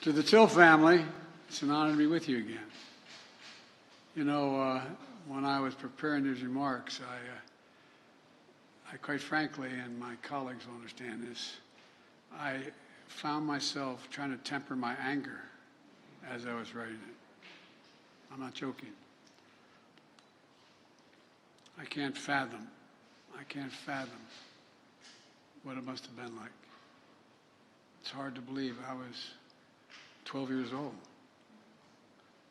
To the Till family, it's an honor to be with you again. You know, when I was preparing these remarks, I quite frankly, and my colleagues will understand this, I found myself trying to temper my anger as I was writing it. I'm not joking. I can't fathom what it must have been like. It's hard to believe I was 12 years old.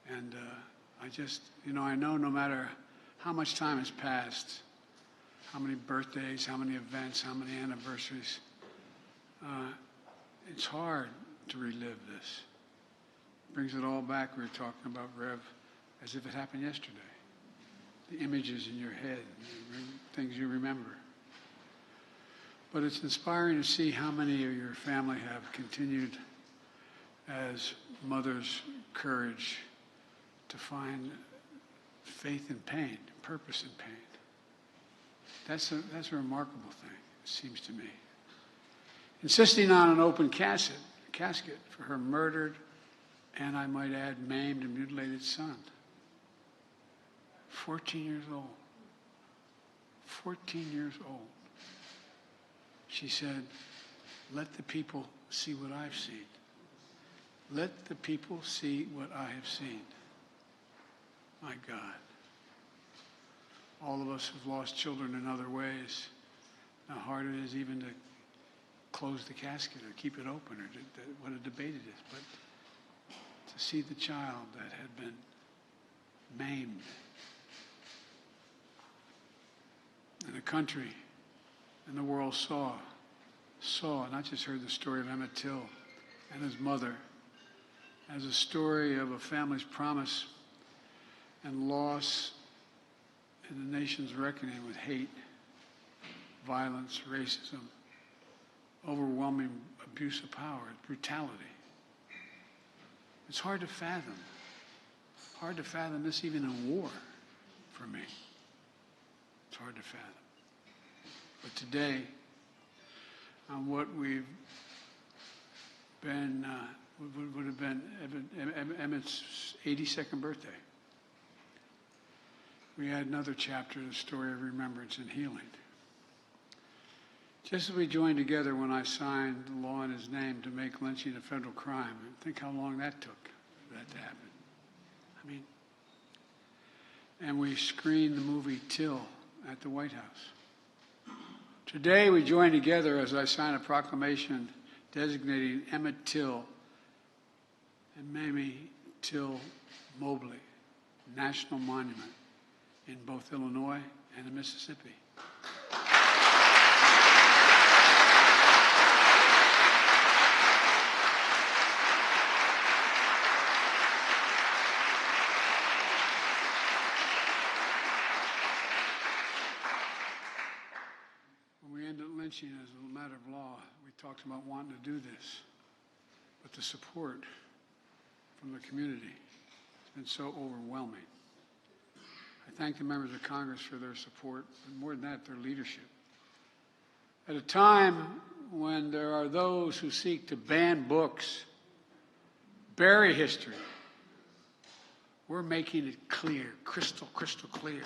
And I just, I know no matter how much time has passed, how many birthdays, how many events, how many anniversaries, it's hard to relive this. It brings it all back. We were talking about Rev as if it happened yesterday. The images in your head, things you remember. But it's inspiring to see how many of your family have continued as mothers' courage to find faith in pain, purpose in pain. That's a remarkable thing, it seems to me. Insisting on an open casket for her murdered, and I might add, maimed and mutilated son. 14 years old. 14 years old. She said, let the people see what I've seen. Let the people see what I have seen. My God. All of us have lost children in other ways. How hard it is even to close the casket or keep it open, or what a debate it is. But to see the child that had been maimed. And the country and the world saw, not just heard the story of Emmett Till and his mother, as a story of a family's promise and loss and the nation's reckoning with hate, violence, racism, overwhelming abuse of power, brutality. It's hard to fathom. Hard to fathom this even in war for me. It's hard to fathom. But today, on what we've been, would have been Emmett's 82nd birthday, we had another chapter in the story of remembrance and healing. Just as we joined together when I signed the law in his name to make lynching a federal crime, think how long that took for that to happen. And we screened the movie Till at the White House. Today we join together as I sign a proclamation designating Emmett Till and Mamie Till Mobley national monument in both Illinois and in Mississippi. Lynching as a matter of law, we talked about wanting to do this, but the support from the community has been so overwhelming. I thank the members of Congress for their support, but more than that, their leadership. At a time when there are those who seek to ban books, bury history, we're making it clear, crystal clear.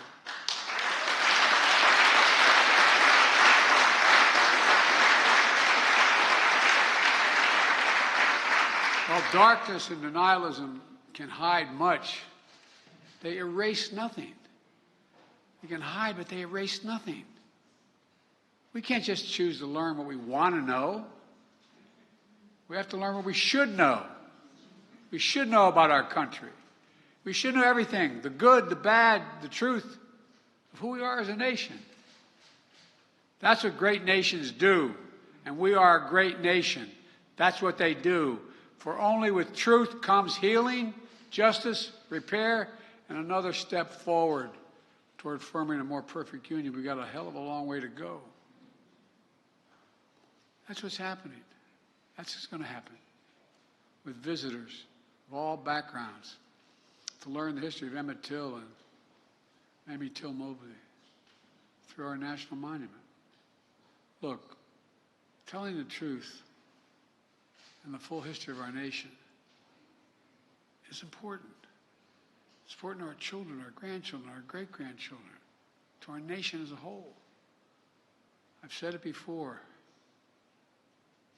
While darkness and denialism can hide much, they erase nothing. They can hide, but they erase nothing. We can't just choose to learn what we want to know. We have to learn what we should know. We should know about our country. We should know everything, the good, the bad, the truth of who we are as a nation. That's what great nations do, and we are a great nation. That's what they do. For only with truth comes healing, justice, repair, and another step forward toward forming a more perfect union. We've got a hell of a long way to go. That's what's happening. That's what's going to happen with visitors of all backgrounds to learn the history of Emmett Till and Mamie Till Mobley through our national monument. Look, telling the truth and the full history of our nation is important. It's important to our children, our grandchildren, our great-grandchildren, to our nation as a whole. I've said it before.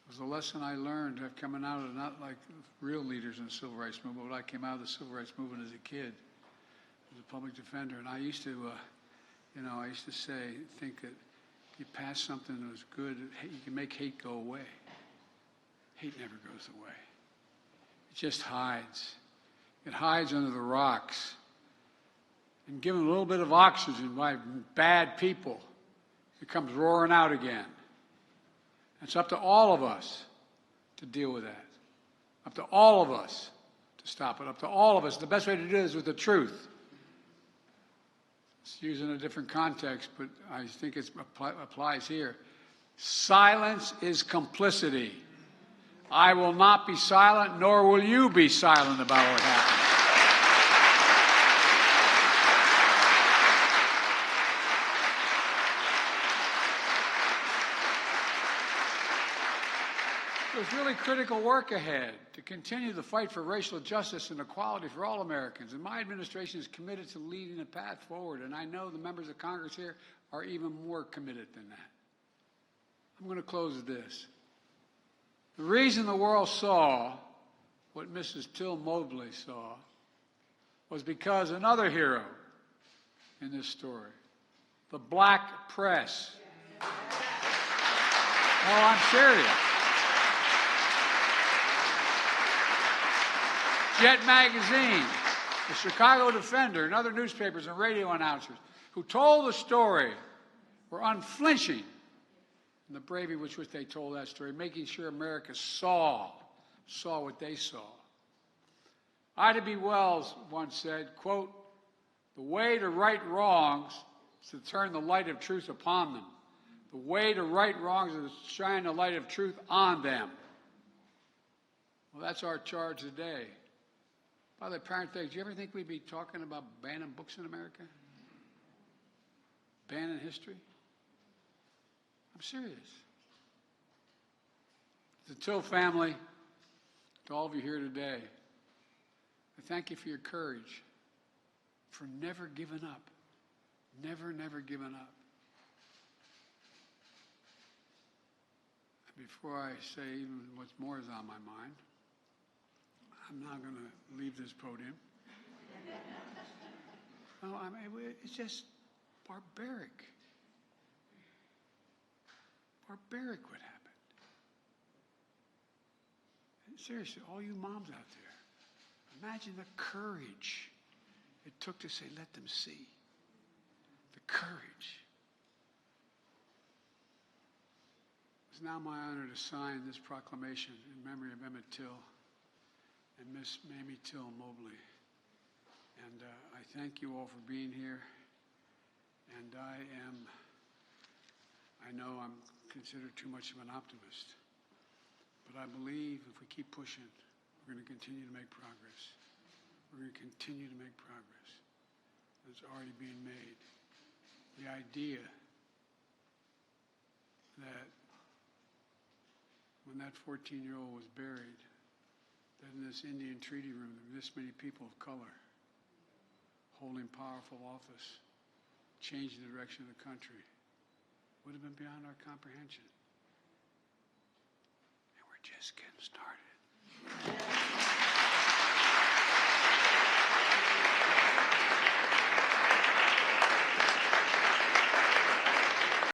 It was a lesson I learned coming out of, not like real leaders in the civil rights movement, but I came out of the civil rights movement as a kid, as a public defender. And I used to, think that if you pass something that was good, you can make hate go away. Hate never goes away. It just hides. It hides under the rocks. And given a little bit of oxygen by bad people, it comes roaring out again. It's up to all of us to deal with that. Up to all of us to stop it. Up to all of us. The best way to do it is with the truth. It's used in a different context, but I think it applies here. Silence is complicity. I will not be silent, nor will you be silent about what happened. There's really critical work ahead to continue the fight for racial justice and equality for all Americans. And my administration is committed to leading the path forward. And I know the members of Congress here are even more committed than that. I'm going to close with this. The reason the world saw what Mrs. Till Mobley saw was because another hero in this story, the black press. No, I'm serious. Jet Magazine, the Chicago Defender, and other newspapers and radio announcers who told the story were unflinching in the bravery with which they told that story, making sure America saw what they saw. Ida B. Wells once said, quote, "The way to right wrongs is to turn the light of truth upon them. The way to right wrongs is to shine the light of truth on them." Well, that's our charge today. By the way, parenthetic, do you ever think we'd be talking about banning books in America? Banning history? I'm serious. To the Till family, to all of you here today, I thank you for your courage, for never giving up. Never, never giving up. Before I say even what's more is on my mind, I'm not going to leave this podium. No, I mean, it's just barbaric. Barbaric what happened. And seriously, all you moms out there, imagine the courage it took to say, let them see. The courage. It's now my honor to sign this proclamation in memory of Emmett Till and Miss Mamie Till Mobley. And I thank you all for being here. And I know I'm considered too much of an optimist. But I believe if we keep pushing, we're going to continue to make progress. We're going to continue to make progress. It's already being made. The idea that when that 14-year-old was buried, that in this Indian treaty room, there were this many people of color holding powerful office, changing the direction of the country, would have been beyond our comprehension. And we're just getting started.